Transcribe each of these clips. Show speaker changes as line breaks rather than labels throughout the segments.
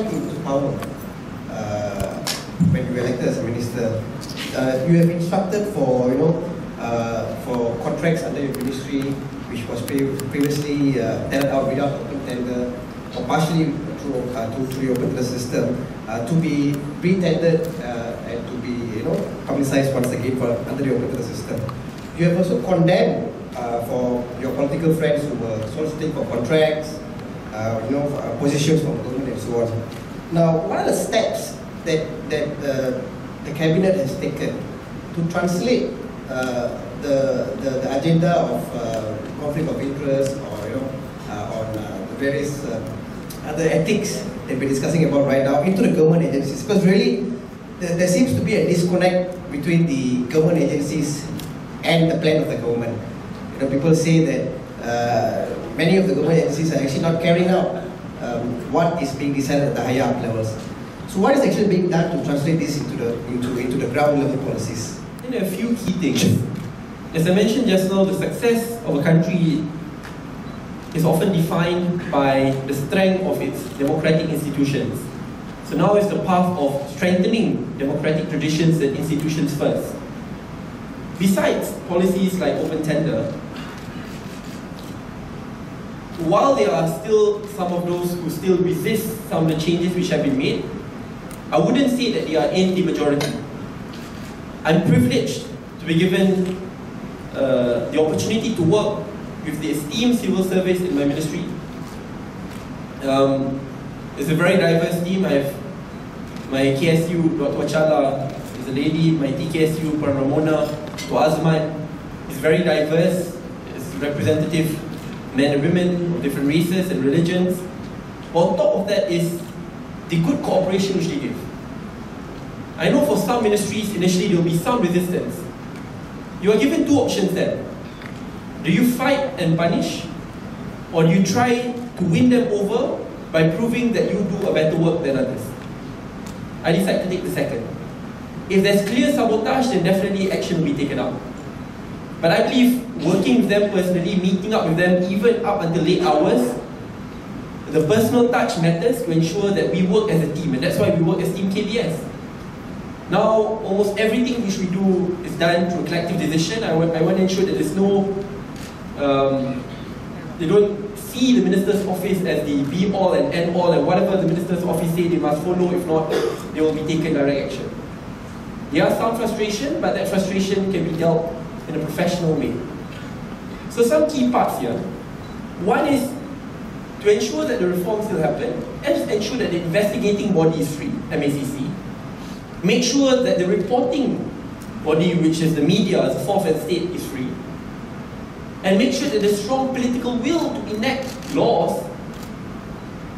coming into power, when you were elected as a minister, you have instructed for for contracts under your ministry, which was previously tendered out without open tender or partially through the open tender system, to be re-tendered and to be publicized once again under the open tender system. You have also condemned for your political friends who were soliciting for contracts, positions from the government and so on. Now, what are the steps that the cabinet has taken to translate the agenda of conflict of interest or on the various other ethics that we're discussing about right now into the government agencies? Because really, there seems to be a disconnect between the government agencies and the plan of the government. People say that many of the government agencies are actually not carrying out what is being decided at the higher up levels. So what is actually being done to translate this into the ground level policies?
I think there are a few key things. As I mentioned just now, the success of a country is often defined by the strength of its democratic institutions. So now is the path of strengthening democratic traditions and institutions first. Besides policies like open tender, while there are still some of those who still resist some of the changes which have been made, I wouldn't say that they are in the majority. I'm privileged to be given the opportunity to work with the esteemed civil service in my ministry. It's a very diverse team. I have my KSU, Dr. Wachala, is a lady, my TKSU, Puan Ramona, Dr. Azman, is very diverse. It's representative men and women of different races and religions. But on top of that is the good cooperation which they give. I know for some ministries, initially there will be some resistance. You are given two options then. Do you fight and punish? Or do you try to win them over by proving that you do a better work than others? I decided to take the second. If there's clear sabotage, then definitely action will be taken up. But I believe working with them personally, meeting up with them even up until late hours, the personal touch matters to ensure that we work as a team, and that's why we work as Team KBS. Now, almost everything which we do is done through a collective decision. I want to ensure that there's no, they don't see the minister's office as the be-all and end-all, and whatever the minister's office say, they must follow. If not, they will be taken direct action. There are some frustration, but that frustration can be dealt in a professional way. So some key parts here. One is to ensure that the reforms still happen, and ensure that the investigating body is free, MACC. Make sure that the reporting body, which is the media as a fourth estate, is free. And make sure that there's strong political will to enact laws,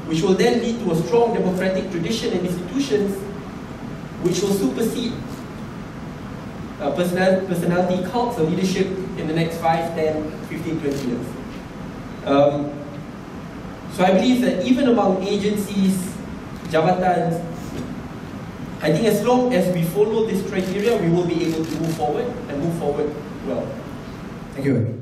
which will then lead to a strong democratic tradition and institutions, which will supersede personality cults of leadership in the next 5, 10, 15, 20 years. So I believe that even among agencies, jabatans, I think as long as we follow this criteria, we will be able to move forward and move forward well.
Thank you.